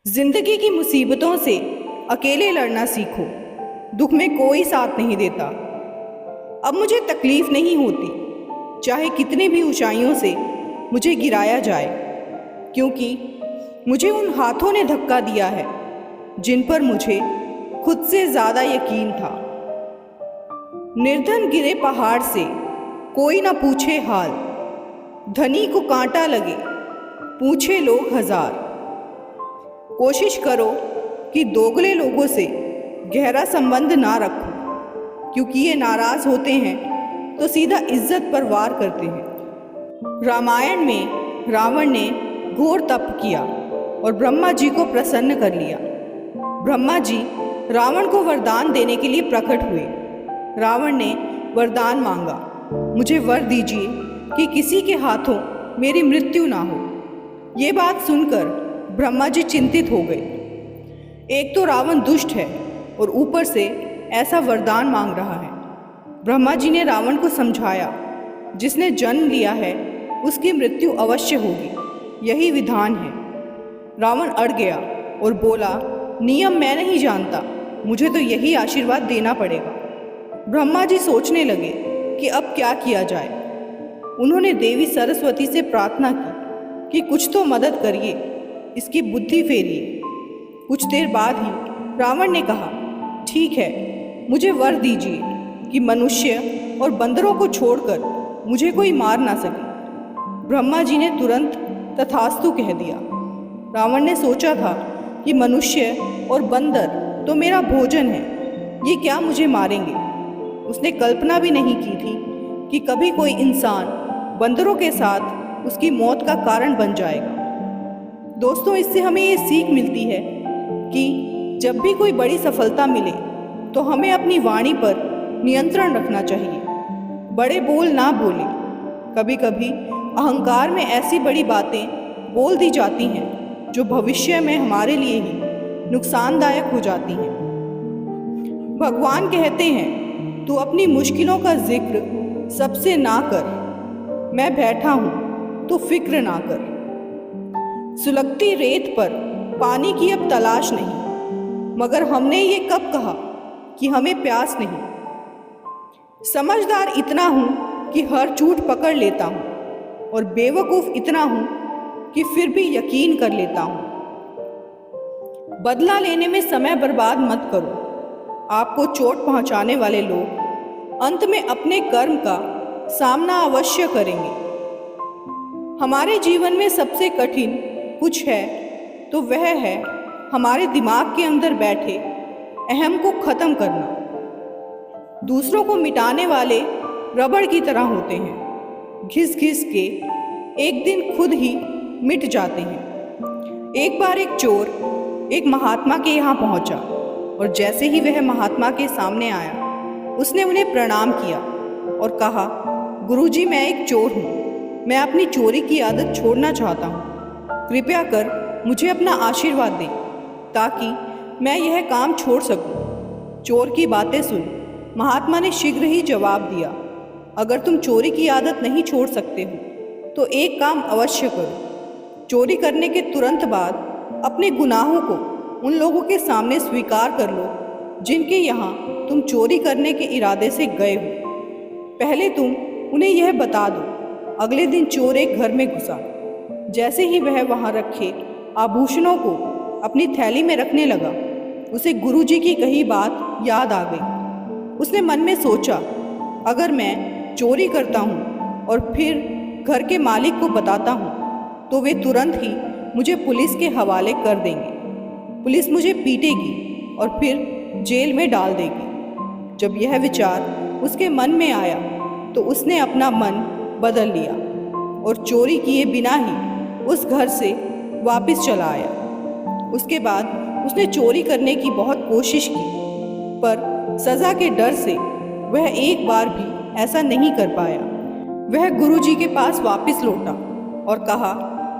जिंदगी की मुसीबतों से अकेले लड़ना सीखो। दुख में कोई साथ नहीं देता। अब मुझे तकलीफ नहीं होती, चाहे कितनी भी ऊंचाइयों से मुझे गिराया जाए, क्योंकि मुझे उन हाथों ने धक्का दिया है जिन पर मुझे खुद से ज़्यादा यकीन था। निर्धन गिरे पहाड़ से, कोई ना पूछे हाल। धनी को कांटा लगे, पूछे लोग हजार। कोशिश करो कि दोगले लोगों से गहरा संबंध ना रखो, क्योंकि ये नाराज़ होते हैं तो सीधा इज्जत पर वार करते हैं। रामायण में रावण ने घोर तप किया और ब्रह्मा जी को प्रसन्न कर लिया। ब्रह्मा जी रावण को वरदान देने के लिए प्रकट हुए। रावण ने वरदान मांगा, मुझे वर दीजिए कि किसी के हाथों मेरी मृत्यु ना हो। ये बात सुनकर ब्रह्मा जी चिंतित हो गए। एक तो रावण दुष्ट है और ऊपर से ऐसा वरदान मांग रहा है। ब्रह्मा जी ने रावण को समझाया, जिसने जन्म लिया है उसकी मृत्यु अवश्य होगी, यही विधान है। रावण अड़ गया और बोला, नियम मैं नहीं जानता, मुझे तो यही आशीर्वाद देना पड़ेगा। ब्रह्मा जी सोचने लगे कि अब क्या किया जाए। उन्होंने देवी सरस्वती से प्रार्थना की कि कुछ तो मदद करिए, इसकी बुद्धि फेरिए। कुछ देर बाद ही रावण ने कहा, ठीक है, मुझे वर दीजिए कि मनुष्य और बंदरों को छोड़कर मुझे कोई मार ना सके। ब्रह्मा जी ने तुरंत तथास्तु कह दिया। रावण ने सोचा था कि मनुष्य और बंदर तो मेरा भोजन है, ये क्या मुझे मारेंगे। उसने कल्पना भी नहीं की थी कि कभी कोई इंसान बंदरों के साथ उसकी मौत का कारण बन जाएगा। दोस्तों, इससे हमें ये सीख मिलती है कि जब भी कोई बड़ी सफलता मिले तो हमें अपनी वाणी पर नियंत्रण रखना चाहिए। बड़े बोल ना बोले। कभी कभी अहंकार में ऐसी बड़ी बातें बोल दी जाती हैं जो भविष्य में हमारे लिए ही नुकसानदायक हो जाती हैं। भगवान कहते हैं, तू अपनी मुश्किलों का जिक्र सबसे ना कर, मैं बैठा हूँ तो फिक्र ना कर। सुलगती रेत पर पानी की अब तलाश नहीं, मगर हमने ये कब कहा कि हमें प्यास नहीं। समझदार इतना हूँ कि हर झूठ पकड़ लेता हूँ, और बेवकूफ़ इतना हूँ कि फिर भी यकीन कर लेता हूँ। बदला लेने में समय बर्बाद मत करो। आपको चोट पहुँचाने वाले लोग अंत में अपने कर्म का सामना अवश्य करेंगे। हमारे जीवन में सबसे कठिन कुछ है तो वह है हमारे दिमाग के अंदर बैठे अहम को ख़त्म करना। दूसरों को मिटाने वाले रबड़ की तरह होते हैं, घिस घिस के एक दिन खुद ही मिट जाते हैं। एक बार एक चोर एक महात्मा के यहाँ पहुँचा, और जैसे ही वह महात्मा के सामने आया उसने उन्हें प्रणाम किया और कहा, गुरुजी, मैं एक चोर हूँ, मैं अपनी चोरी की आदत छोड़ना चाहता हूँ, कृपया कर मुझे अपना आशीर्वाद दें ताकि मैं यह काम छोड़ सकूं। चोर की बातें सुन महात्मा ने शीघ्र ही जवाब दिया, अगर तुम चोरी की आदत नहीं छोड़ सकते हो तो एक काम अवश्य करो। चोरी करने के तुरंत बाद अपने गुनाहों को उन लोगों के सामने स्वीकार कर लो जिनके यहाँ तुम चोरी करने के इरादे से गए हो। पहले तुम उन्हें यह बता दो। अगले दिन चोर एक घर में घुसा। जैसे ही वह वहाँ रखे आभूषणों को अपनी थैली में रखने लगा, उसे गुरुजी की कही बात याद आ गई। उसने मन में सोचा, अगर मैं चोरी करता हूँ और फिर घर के मालिक को बताता हूँ तो वे तुरंत ही मुझे पुलिस के हवाले कर देंगे। पुलिस मुझे पीटेगी और फिर जेल में डाल देगी। जब यह विचार उसके मन में आया तो उसने अपना मन बदल लिया और चोरी किए बिना ही उस घर से वापस चला आया। उसके बाद उसने चोरी करने की बहुत कोशिश की, पर सज़ा के डर से वह एक बार भी ऐसा नहीं कर पाया। वह गुरुजी के पास वापस लौटा और कहा,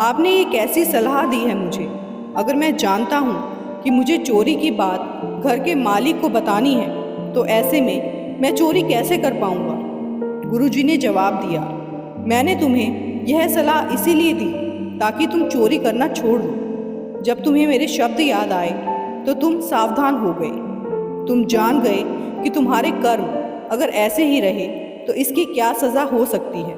आपने ये कैसी सलाह दी है मुझे? अगर मैं जानता हूँ कि मुझे चोरी की बात घर के मालिक को बतानी है तो ऐसे में मैं चोरी कैसे कर पाऊँगा? गुरुजी ने जवाब दिया, मैंने तुम्हें यह सलाह इसीलिए दी ताकि तुम चोरी करना छोड़ दो। जब तुम्हें मेरे शब्द याद आए तो तुम सावधान हो गए। तुम जान गए कि तुम्हारे कर्म अगर ऐसे ही रहे तो इसकी क्या सज़ा हो सकती है।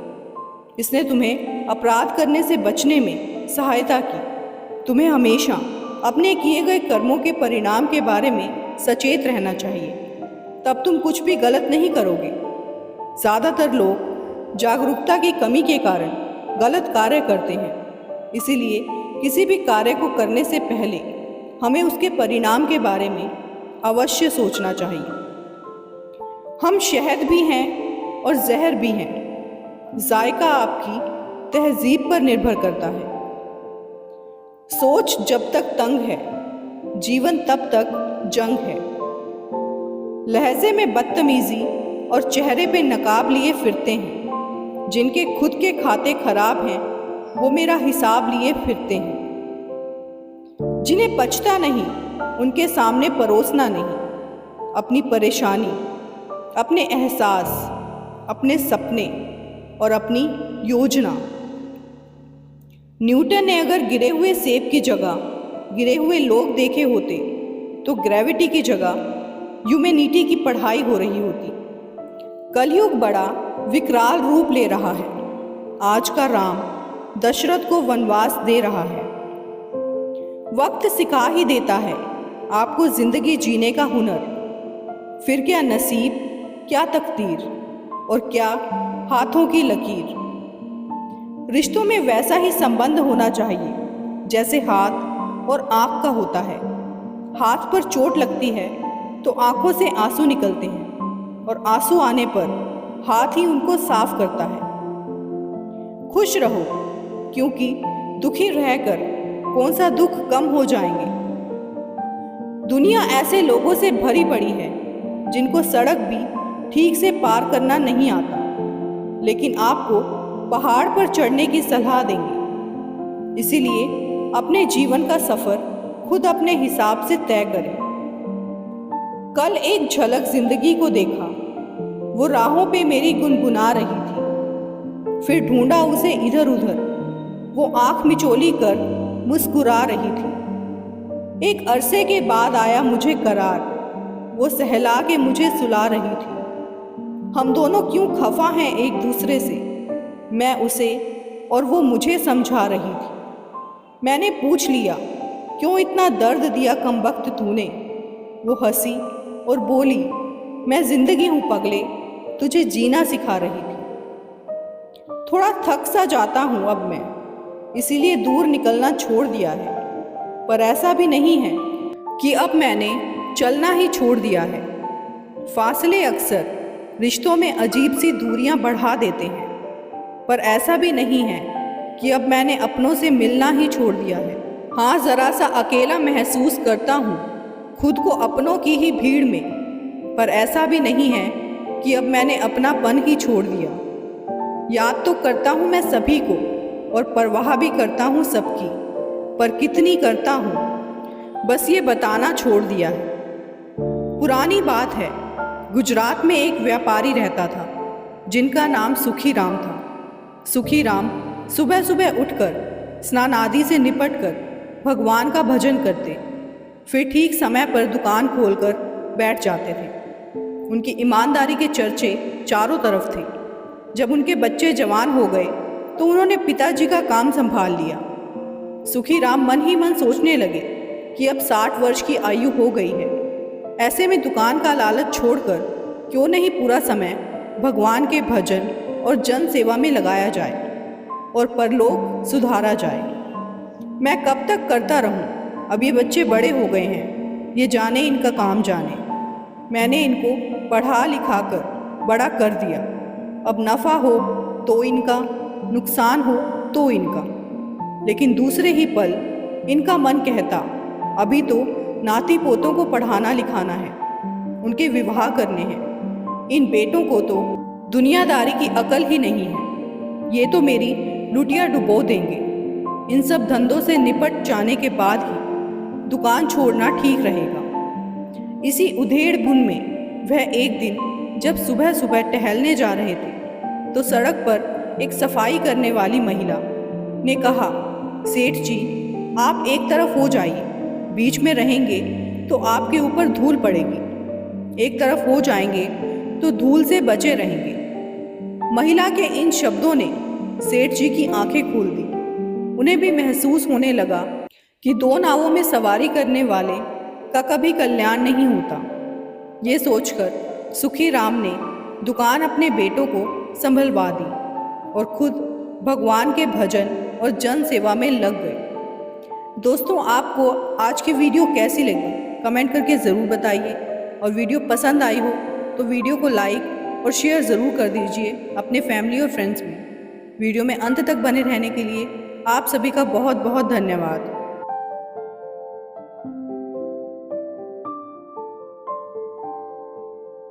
इसने तुम्हें अपराध करने से बचने में सहायता की। तुम्हें हमेशा अपने किए गए कर्मों के परिणाम के बारे में सचेत रहना चाहिए, तब तुम कुछ भी गलत नहीं करोगे। ज़्यादातर लोग जागरूकता की कमी के कारण गलत कार्य करते हैं। इसीलिए किसी भी कार्य को करने से पहले हमें उसके परिणाम के बारे में अवश्य सोचना चाहिए। हम शहद भी हैं और जहर भी हैं। जायका आपकी तहजीब पर निर्भर करता है। सोच जब तक तंग है, जीवन तब तक जंग है। लहजे में बदतमीजी और चेहरे पे नकाब लिए फिरते हैं। जिनके खुद के खाते खराब हैं वो मेरा हिसाब लिए फिरते हैं। जिन्हें पचता नहीं उनके सामने परोसना नहीं। अपनी परेशानी, अपने एहसास, अपने सपने और अपनी योजना। न्यूटन ने अगर गिरे हुए सेब की जगह गिरे हुए लोग देखे होते तो ग्रेविटी की जगह ह्यूमैनिटी की पढ़ाई हो रही होती। कलयुग बड़ा विकराल रूप ले रहा है। आज का राम दशरथ को वनवास दे रहा है। वक्त सिखा ही देता है आपको जिंदगी जीने का हुनर। फिर क्या नसीब, क्या तकदीर और क्या हाथों की लकीर। रिश्तों में वैसा ही संबंध होना चाहिए जैसे हाथ और आँख का होता है। हाथ पर चोट लगती है तो आँखों से आंसू निकलते हैं और आंसू आने पर हाथ ही उनको साफ करता है। खुश रहो, क्योंकि दुखी रहकर कौन सा दुख कम हो जाएंगे। दुनिया ऐसे लोगों से भरी पड़ी है जिनको सड़क भी ठीक से पार करना नहीं आता, लेकिन आपको पहाड़ पर चढ़ने की सलाह देंगे। इसीलिए अपने जीवन का सफर खुद अपने हिसाब से तय करें। कल एक झलक जिंदगी को देखा, वो राहों पे मेरी गुनगुना रही थी। फिर ढूंढा उसे इधर उधर, वो आंख मिचोली कर मुस्कुरा रही थी। एक अरसे के बाद आया मुझे करार, वो सहला के मुझे सुला रही थी। हम दोनों क्यों खफा हैं एक दूसरे से, मैं उसे और वो मुझे समझा रही थी। मैंने पूछ लिया, क्यों इतना दर्द दिया कमबख्त तूने। वो हंसी और बोली, मैं जिंदगी हूँ पगले, तुझे जीना सिखा रही थी। थोड़ा थक सा जाता हूँ अब मैं, इसीलिए दूर निकलना छोड़ दिया है। पर ऐसा भी नहीं है कि अब मैंने चलना ही छोड़ दिया है। फासले अक्सर रिश्तों में अजीब सी दूरियां बढ़ा देते हैं, पर ऐसा भी नहीं है कि अब मैंने अपनों से मिलना ही छोड़ दिया है। हाँ, ज़रा सा अकेला महसूस करता हूँ खुद को अपनों की ही भीड़ में, पर ऐसा भी नहीं है कि अब मैंने अपनापन ही छोड़ दिया। याद तो करता हूँ मैं सभी को और परवाह भी करता हूँ सबकी, पर कितनी करता हूँ बस ये बताना छोड़ दिया है। पुरानी बात है, गुजरात में एक व्यापारी रहता था जिनका नाम सुखी राम था। सुखी राम सुबह सुबह उठकर स्नान आदि से निपटकर भगवान का भजन करते, फिर ठीक समय पर दुकान खोलकर बैठ जाते थे। उनकी ईमानदारी के चर्चे चारों तरफ थे। जब उनके बच्चे जवान हो गए तो उन्होंने पिताजी का काम संभाल लिया। सुखी राम मन ही मन सोचने लगे कि अब 60 वर्ष की आयु हो गई है, ऐसे में दुकान का लालच छोड़कर क्यों नहीं पूरा समय भगवान के भजन और जन सेवा में लगाया जाए और परलोक सुधारा जाए। मैं कब तक करता रहूं, अब ये बच्चे बड़े हो गए हैं, ये जाने इनका काम जाने। मैंने इनको पढ़ा लिखा कर बड़ा कर दिया, अब नफ़ा हो तो इनका, नुकसान हो तो इनका। लेकिन दूसरे ही पल इनका मन कहता, अभी तो नाती पोतों को पढ़ाना लिखाना है, उनके विवाह करने हैं। इन बेटों को तो दुनियादारी की अकल ही नहीं है, ये तो मेरी लुटिया डुबो देंगे। इन सब धंधों से निपट जाने के बाद ही दुकान छोड़ना ठीक रहेगा। इसी उधेड़ बुन में वह एक दिन जब सुबह सुबह टहलने जा रहे थे तो सड़क पर एक सफाई करने वाली महिला ने कहा, सेठ जी, आप एक तरफ हो जाइए, बीच में रहेंगे तो आपके ऊपर धूल पड़ेगी, एक तरफ हो जाएंगे तो धूल से बचे रहेंगे। महिला के इन शब्दों ने सेठ जी की आंखें खोल दी। उन्हें भी महसूस होने लगा कि दो नावों में सवारी करने वाले का कभी कल्याण नहीं होता। ये सोचकर सुखी राम ने दुकान अपने बेटों को संभलवा दी और खुद भगवान के भजन और जन सेवा में लग गए। दोस्तों, आपको आज की वीडियो कैसी लगी कमेंट करके ज़रूर बताइए, और वीडियो पसंद आई हो तो वीडियो को लाइक और शेयर ज़रूर कर दीजिए अपने फैमिली और फ्रेंड्स में। वीडियो में अंत तक बने रहने के लिए आप सभी का बहुत बहुत धन्यवाद।